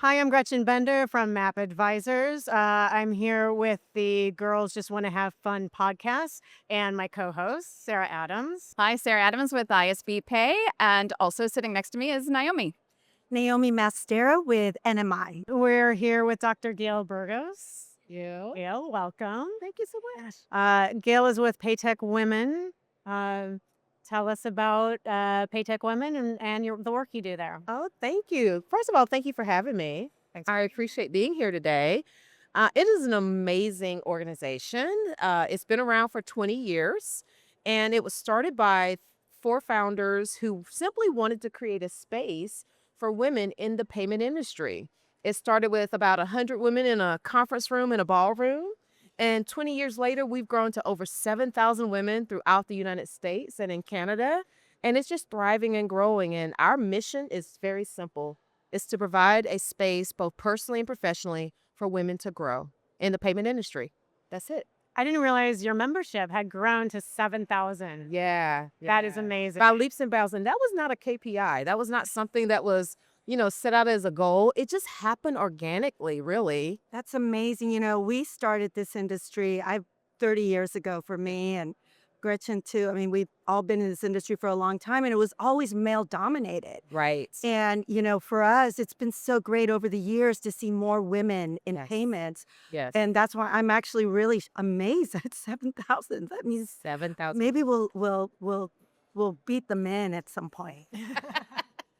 Hi, I'm Gretchen Bender from Map Advisors. I'm here with the Girls Just Want to Have Fun podcast and my co host, Sarah Adams. Hi, Sarah Adams with ISB Pay, and also sitting next to me is Naomi. Naomi Mastera with NMI. We're here with Dr. Gail Burgos. You. Gail, welcome. Thank you so much. Gail is with PayTech Women. Uh, Tell us about PayTech Women and the work you do there. Oh, thank you. First of all, thank you for having me. Thanks. I appreciate being here today. It is an amazing organization. It's been around for 20 years, and it was started by four founders who simply wanted to create a space for women in the payment industry. It started with about 100 women in a conference room in a ballroom. And 20 years later, we've grown to over 7,000 women throughout the United States and in Canada. And it's just thriving and growing. And our mission is very simple. It's to provide a space, both personally and professionally, for women to grow in the payment industry. That's it. I didn't realize your membership had grown to 7,000. Yeah. That is amazing. By leaps and bounds. And that was not a KPI. That was not something that was, set out as a goal. It just happened organically, really. That's amazing. We started this industry 30 years ago for me and Gretchen too. I mean, we've all been in this industry for a long time and it was always male dominated. Right. And, for us, it's been so great over the years to see more women in Yes. payments. Yes. And that's why I'm actually really amazed at 7,000. That means 7,000. maybe we'll beat the men at some point.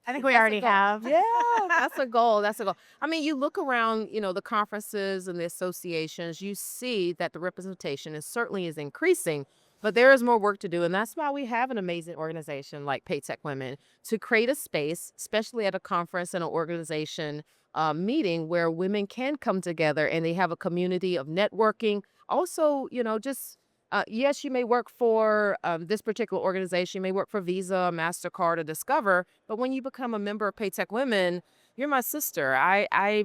I think we already have. Yeah, that's a goal. That's a goal. I mean, you look around, the conferences and the associations, you see that the representation certainly is increasing, but there is more work to do. And that's why we have an amazing organization like PayTech Women to create a space, especially at a conference and an organization meeting where women can come together and they have a community of networking. Also, yes, you may work for this particular organization. You may work for Visa, MasterCard, or Discover. But when you become a member of PayTech Women, you're my sister.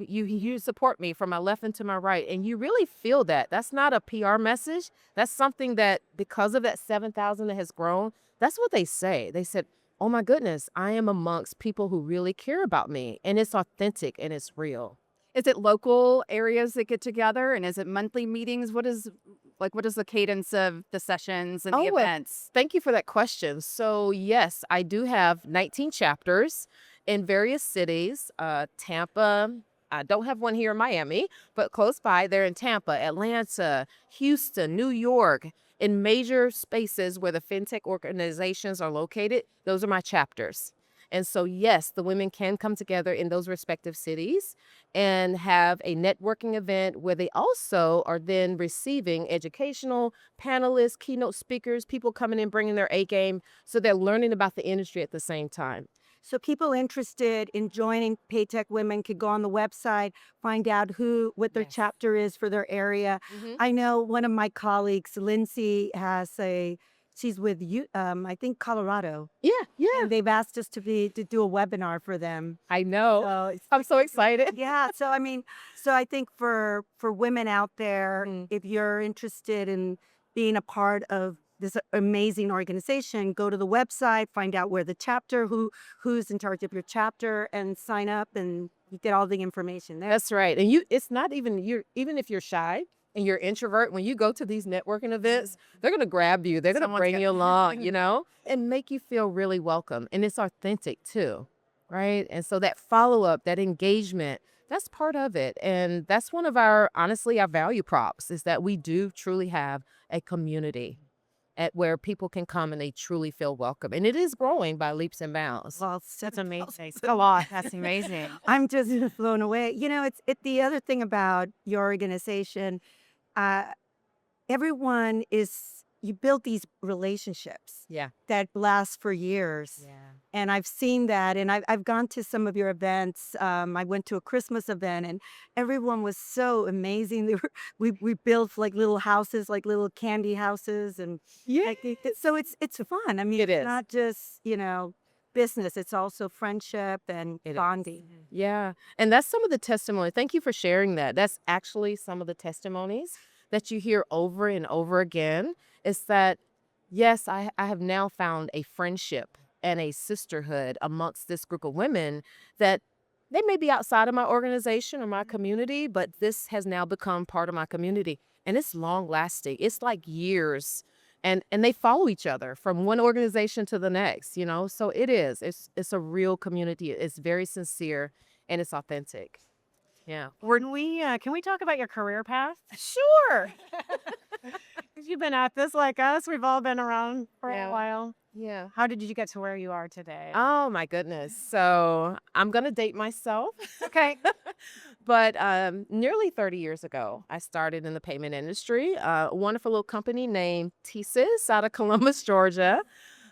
You support me from my left and to my right. And you really feel that. That's not a PR message. That's something that because of that 7,000 that has grown, that's what they say. They said, oh my goodness, I am amongst people who really care about me. And it's authentic and it's real. Is it local areas that get together, and is it monthly meetings? What is the cadence of the sessions and the events? Thank you for that question. So yes, I do have 19 chapters in various cities. Tampa, I don't have one here in Miami, but close by, they're in Tampa, Atlanta, Houston, New York, in major spaces where the fintech organizations are located. Those are my chapters. And so, yes, the women can come together in those respective cities and have a networking event where they also are then receiving educational panelists, keynote speakers, people coming in, bringing their A game. So they're learning about the industry at the same time. So people interested in joining PayTech Women could go on the website, find out what their Yes. chapter is for their area. I know one of my colleagues, Lindsay, she's with you, I think Colorado, Yeah, yeah. and they've asked us to do a webinar for them. I know. So it's- I'm so excited. yeah. So I think for women out there, Mm. if you're interested in being a part of this amazing organization, go to the website, find out where the chapter, who's in charge of your chapter, and sign up, and you get all the information there. That's right. And it's not even if you're shy and you're introvert, when you go to these networking events, they're going to grab you. They're going to Someone's bring gonna- you along, and make you feel really welcome. And it's authentic too, right? And so that follow-up, that engagement, that's part of it. And that's one of our value props is that we do truly have a community at where people can come and they truly feel welcome. And it is growing by leaps and bounds. Well, That's amazing. It's A lot. That's amazing. I'm just blown away. It's the other thing about your organization. Everyone you build these relationships Yeah. that last for years. Yeah. And I've seen that, and I've gone to some of your events. I went to a Christmas event, and everyone was so amazing. We built like little houses, like little candy houses, and Yeah. so it's fun. I mean, It it's is. not just business; it's also friendship and It is. bonding. Yeah. And that's some of the testimony. Thank you for sharing that. That's actually some of the testimonies that you hear over and over again is that, yes, I have now found a friendship and a sisterhood amongst this group of women that they may be outside of my organization or my community, but this has now become part of my community. And it's long lasting. It's like years. And they follow each other from one organization to the next, you know? So it is. It's a real community. It's very sincere and it's authentic. Yeah. Can we talk about your career path? Sure. 'Cause you've been at this like us. We've all been around for Yeah. a while. Yeah. How did you get to where you are today? Oh my goodness. So I'm gonna date myself. Okay. But nearly 30 years ago, I started in the payment industry. A wonderful little company named TSYS out of Columbus, Georgia.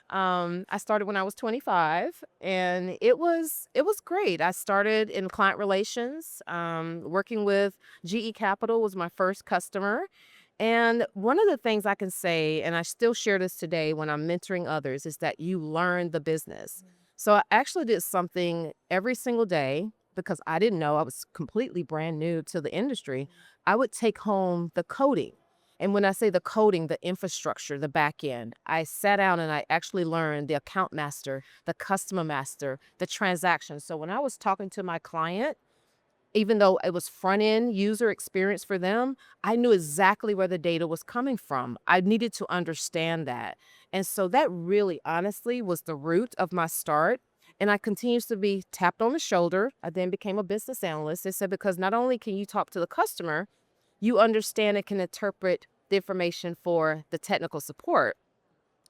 I started when I was 25, and it was great. I started in client relations, working with GE Capital was my first customer. And one of the things I can say, and I still share this today when I'm mentoring others, is that you learn the business. So I actually did something every single day because I didn't know I was completely brand new to the industry. I would take home the coding. And when I say the coding, the infrastructure, the back end, I sat down and I actually learned the account master, the customer master, the transaction. So when I was talking to my client, even though it was front end user experience for them, I knew exactly where the data was coming from. I needed to understand that. And so that really honestly was the root of my start. And I continues to be tapped on the shoulder. I then became a business analyst. They said, because not only can you talk to the customer, you understand and can interpret the information for the technical support.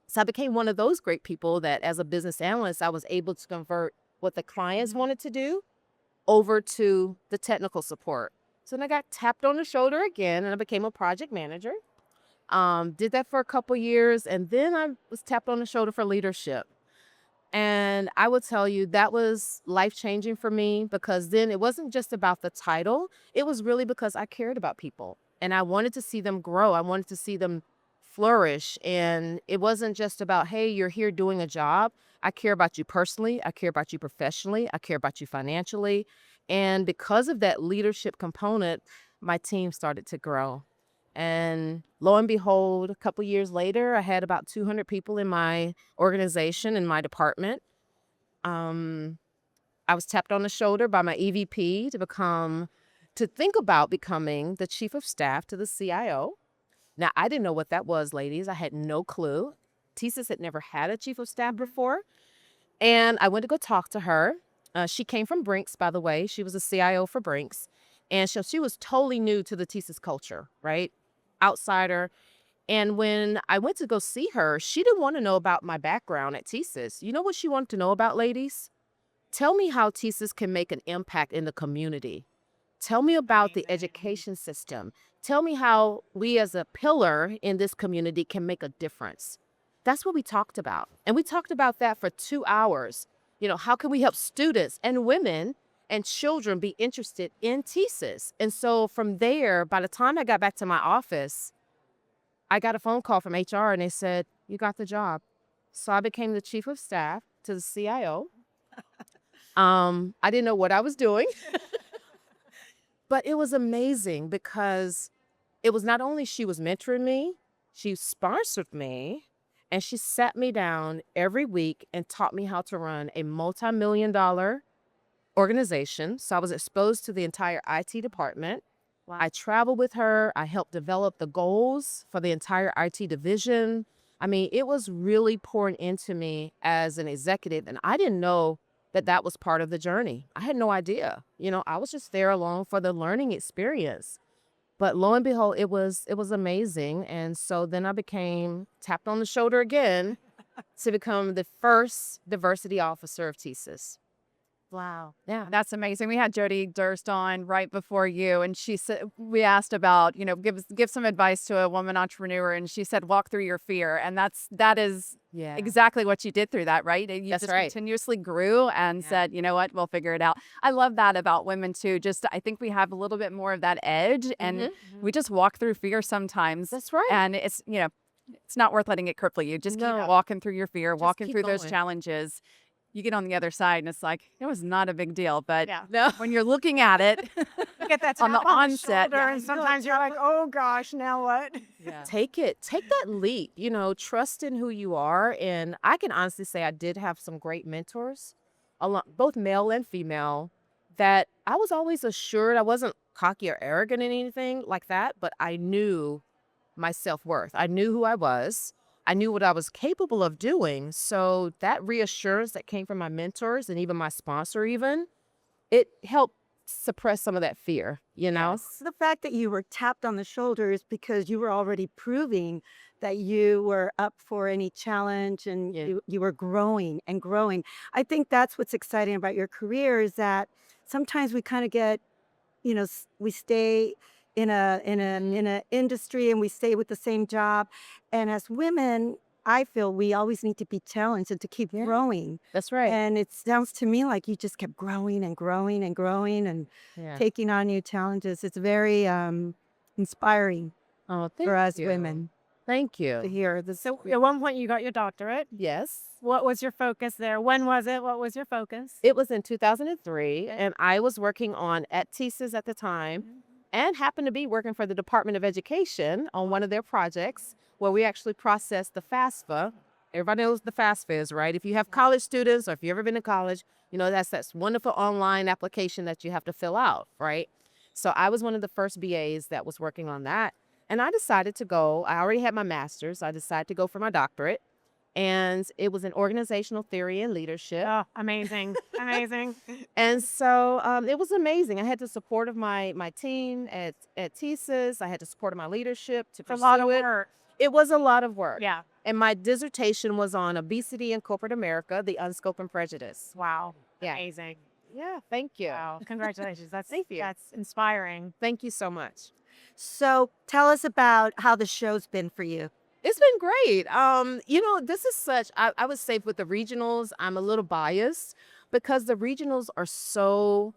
So I became one of those great people that as a business analyst, I was able to convert what the clients wanted to do over to the technical support. So then I got tapped on the shoulder again and I became a project manager. Did that for a couple years and then I was tapped on the shoulder for leadership. And I will tell you that was life-changing for me because then it wasn't just about the title. It was really because I cared about people and I wanted to see them grow. I wanted to see them flourish. And it wasn't just about, hey, you're here doing a job. I care about you personally. I care about you professionally. I care about you financially. And because of that leadership component, my team started to grow. And lo and behold, a couple years later, I had about 200 people in my organization, in my department. I was tapped on the shoulder by my EVP to think about becoming the chief of staff to the CIO. Now, I didn't know what that was, ladies. I had no clue. TSYS had never had a chief of staff before. And I went to go talk to her. She came from Brinks, by the way. She was a CIO for Brinks. And so she was totally new to the TSYS culture, right? Outsider. And when I went to go see her, she didn't want to know about my background at TSYS. You know what she wanted to know about, ladies? Tell me how TSYS can make an impact in the community. Tell me about the education system. Tell me how we as a pillar in this community can make a difference. That's what we talked about. And we talked about that for 2 hours. You know, how can we help students and women and children be interested in TSYS? And so from there, by the time I got back to my office, I got a phone call from HR and they said, you got the job. So I became the chief of staff to the CIO. I didn't know what I was doing, but it was amazing because it was not only she was mentoring me, she sponsored me, and she sat me down every week and taught me how to run a multi-million-dollar organization. So I was exposed to the entire IT department. Wow. I traveled with her. I helped develop the goals for the entire IT division. I mean, it was really pouring into me as an executive, and I didn't know that that was part of the journey. I had no idea. You know, I was just there along for the learning experience. But lo and behold, it was amazing. And so then I became tapped on the shoulder again to become the first diversity officer of TSYS. Wow. Yeah. That's amazing. We had Jody Durst on right before you, and she said, we asked about, you know, give some advice to a woman entrepreneur, and she said, walk through your fear. And that is exactly what you did through that, right? You That's just right. continuously grew and said, you know what, we'll figure it out. I love that about women too. Just, I think we have a little bit more of that edge, and we just walk through fear sometimes. That's right. And it's, you know, it's not worth letting it cripple you. Just keep walking through your fear, Just walking keep through those going. challenges. You get on the other side and it's like, it was not a big deal. But No. when you're looking at it You get that on the tap on the onset, shoulder, and sometimes you're like, oh gosh, now what? Take it. Take that leap. You know, trust in who you are. And I can honestly say I did have some great mentors, both male and female, that I was always assured. I wasn't cocky or arrogant in anything like that, but I knew my self-worth. I knew who I was. I knew what I was capable of doing. So that reassurance that came from my mentors and even my sponsor even, it helped suppress some of that fear, you know? Yes. The fact that you were tapped on the shoulders because you were already proving that you were up for any challenge and Yeah. you were growing and growing. I think that's what's exciting about your career is that sometimes we kind of get, we stay in a industry and we stay with the same job. And as women, I feel we always need to be challenged and to keep Yeah. growing. That's right. And it sounds to me like you just kept growing and growing and growing and Yeah. taking on new challenges. It's very inspiring Oh, for thank us you. women Thank to you. hear this. So at one point you got your doctorate. Yes. What was your focus there? When was it? What was your focus? It was in 2003, and I was working at TSIS at the time and happened to be working for the Department of Education on one of their projects where we actually processed the FAFSA. Everybody knows what the FAFSA is, right? If you have college students or if you've ever been to college, that's wonderful online application that you have to fill out, right? So I was one of the first BAs that was working on that. And I decided to go. I already had my master's. I decided to go for my doctorate. And it was in organizational theory and leadership. Oh, amazing. Amazing. And so it was amazing. I had the support of my team at TSIS. I had the support of my leadership to It's a lot of pursue it. work. It was a lot of work. Yeah. And my dissertation was on obesity in corporate America, the unspoken prejudice. Wow. Yeah. Amazing. Yeah, thank you. Wow. Congratulations. Thank you. That's inspiring. Thank you so much. So tell us about how the show's been for you. It's been great. This is I would say with the regionals, I'm a little biased because the regionals are so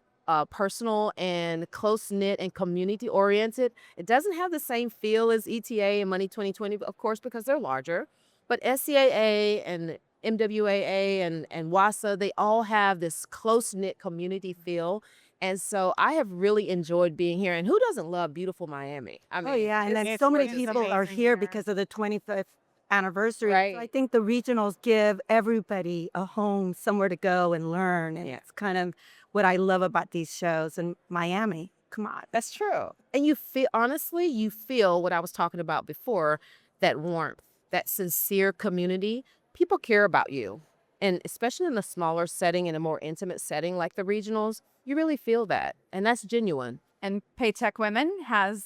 personal and close-knit and community-oriented. It doesn't have the same feel as ETA and Money 2020, of course, because they're larger. But SEAA and MWAA and WASA, they all have this close-knit community feel. And so I have really enjoyed being here. And who doesn't love beautiful Miami? I mean, Oh yeah, and then it's so many just people are amazing here here. because of the 25th anniversary. Right. So I think the regionals give everybody a home, somewhere to go and learn. And Yeah. it's kind of what I love about these shows. And Miami, come on. That's true. And you feel what I was talking about before, that warmth, that sincere community. People care about you. And especially in a smaller setting, in a more intimate setting like the regionals, you really feel that. And that's genuine. And PayTech Women has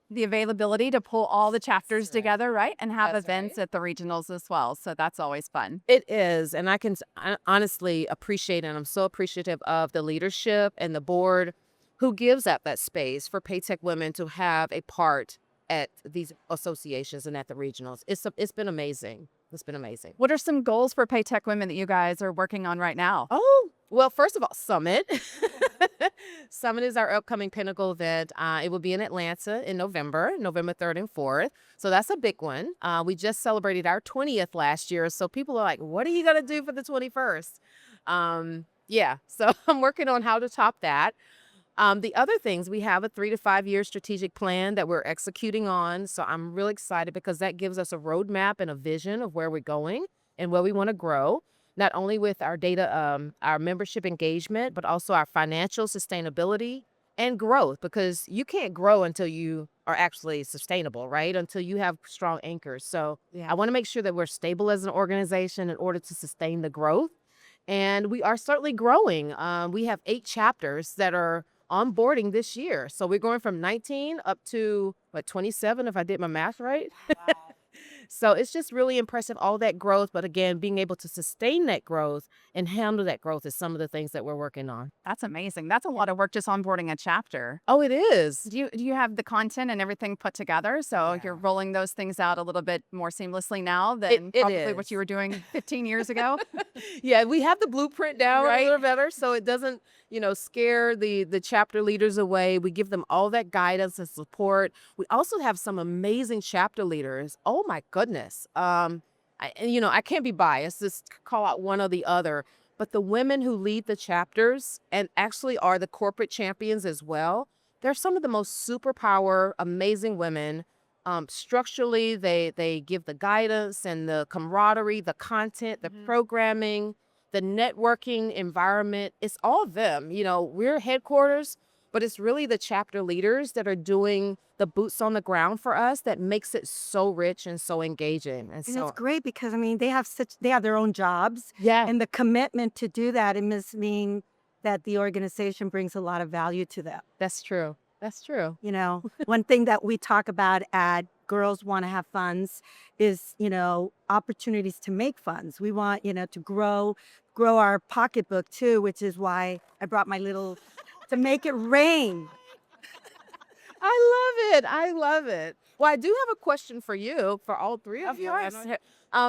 the availability to pull all the chapters That's right. together, right? And have That's events right. at the regionals as well. So that's always fun. It is. And I honestly appreciate, and I'm so appreciative of the leadership and the board who gives up that space for PayTech Women to have a part at these associations and at the regionals. It's been amazing. It's been amazing. What are some goals for PayTech Women that you guys are working on right now? Oh, well, first of all, Summit. Summit is our upcoming pinnacle event. It will be in Atlanta in November 3rd and 4th. So that's a big one. We just celebrated our 20th last year. So people are like, what are you going to do for the 21st? Yeah, so I'm working on how to top that. The other things, we have a 3 to 5 year strategic plan that we're executing on. So I'm really excited because that gives us a roadmap and a vision of where we're going and where we want to grow, not only with our data, our membership engagement, but also our financial sustainability and growth, because you can't grow until you are actually sustainable, right? Until you have strong anchors. So I want to make sure that we're stable as an organization in order to sustain the growth. And we are certainly growing. We have 8 chapters that are onboarding this year. So we're going from 19 up to 27, if I did my math right. So it's just really impressive, all that growth. But again, being able to sustain that growth and handle that growth is some of the things that we're working on. That's amazing. That's a lot of work just onboarding a chapter. Oh, it is. Do you have the content and everything put together? So you're rolling those things out a little bit more seamlessly now than It probably what is. you were doing 15 years ago? Yeah, we have the blueprint down Right. a little better, so it doesn't, scare the chapter leaders away. We give them all that guidance and support. We also have some amazing chapter leaders. Oh my goodness. I can't be biased, just call out one or the other, but the women who lead the chapters and actually are the corporate champions as well, they're some of the most superpower, amazing women. Structurally, they give the guidance and the camaraderie, the content, the programming, the networking environment, it's all them. You know, we're headquarters, but it's really the chapter leaders that are doing the boots on the ground for us that makes it so rich and so engaging. And And so, it's great because I mean they have their own jobs, yeah, and the commitment to do that, it must mean that the organization brings a lot of value to them. that's true. That's true. You know, one thing that we talk about at Girls Want to Have Funds is, opportunities to make funds. We want, to grow our pocketbook too, which is why I brought my little to make it rain. I love it. I love it. Well, I do have a question for you, for all three of Of you. course.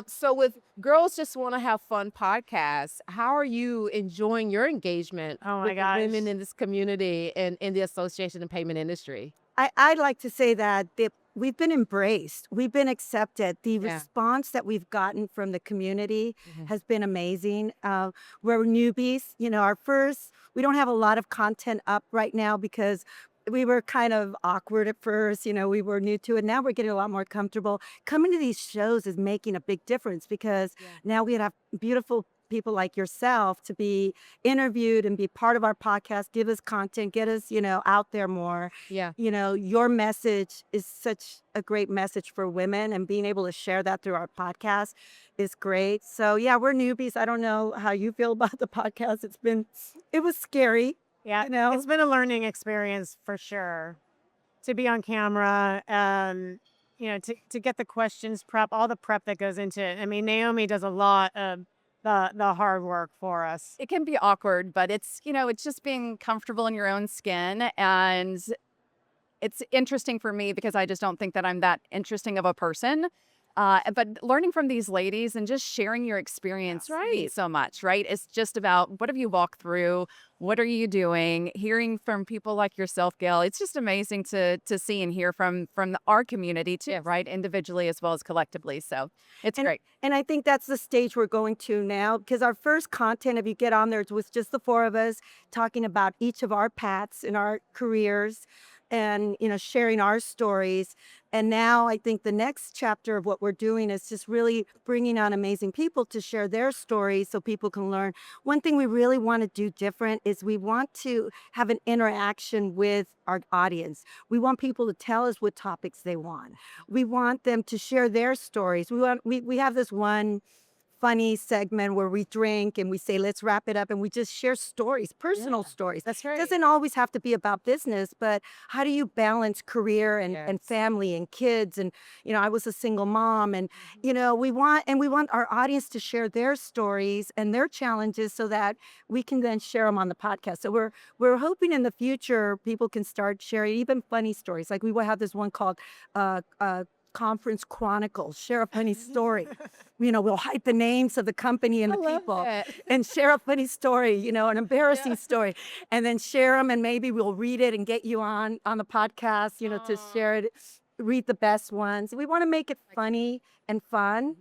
So with Girls Just Want to Have Fun podcast, how are you enjoying your engagement Oh my with the women gosh. in this community and in the association and payment industry? I'd like to say that we've been embraced. We've been accepted. The Yeah. response that we've gotten from the community Mhm. has been amazing. We're newbies. We don't have a lot of content up right now because we were kind of awkward at first. We were new to it. Now we're getting a lot more comfortable. Coming to these shows is making a big difference because now we have beautiful people like yourself to be interviewed and be part of our podcast, give us content, get us, out there more. Yeah. Your message is such a great message for women, and being able to share that through our podcast is great. So yeah, we're newbies. I don't know how you feel about the podcast. It was scary. Yeah, You know? it's been a learning experience for sure to be on camera. To get the questions prep, all the prep that goes into it. I mean, Naomi does a lot of the hard work for us. It can be awkward, but it's just being comfortable in your own skin. And it's interesting for me because I just don't think that I'm that interesting of a person. But learning from these ladies and just sharing your experience means so much, right? It's just about what have you walked through? What are you doing? Hearing from people like yourself, Gail, it's just amazing to see and hear from our community too, right? Individually as well as collectively. So it's great. And I think that's the stage we're going to now, because our first content, if you get on there, it was just the four of us talking about each of our paths in our careers and, sharing our stories. And now I think the next chapter of what we're doing is just really bringing on amazing people to share their stories so people can learn. One thing we really want to do different is we want to have an interaction with our audience. We want people to tell us what topics they want. We want them to share their stories. We have this one funny segment where we drink and we say, let's wrap it up. And we just share stories, personal stories. That's right. It doesn't always have to be about business, but how do you balance career and family and kids? And, I was a single mom, and, we want our audience to share their stories and their challenges so that we can then share them on the podcast. So we're hoping in the future people can start sharing even funny stories. Like we will have this one called Conference Chronicles, share a funny story. We'll hide the names of the company and the people and share a funny story, an embarrassing story, and then share them, and maybe we'll read it and get you on the podcast, to share it, read the best ones. We want to make it funny and fun,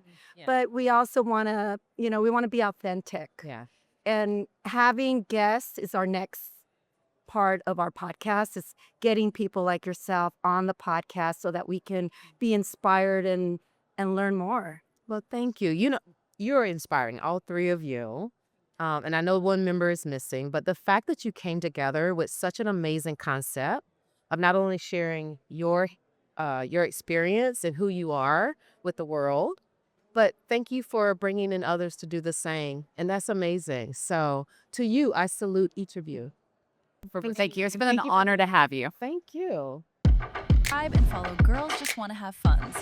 but we also want to, we want to be authentic. Yeah. And having guests is our next part of our podcast, is getting people like yourself on the podcast so that we can be inspired and learn more. Well, thank you. You're inspiring, all three of you. And I know one member is missing, but the fact that you came together with such an amazing concept of not only sharing your experience and who you are with the world, but thank you for bringing in others to do the same. And that's amazing. So to you, I salute each of you. Thank you. It's been an honor to have you. Thank you. Subscribe and follow Girls Just Want to Have Funds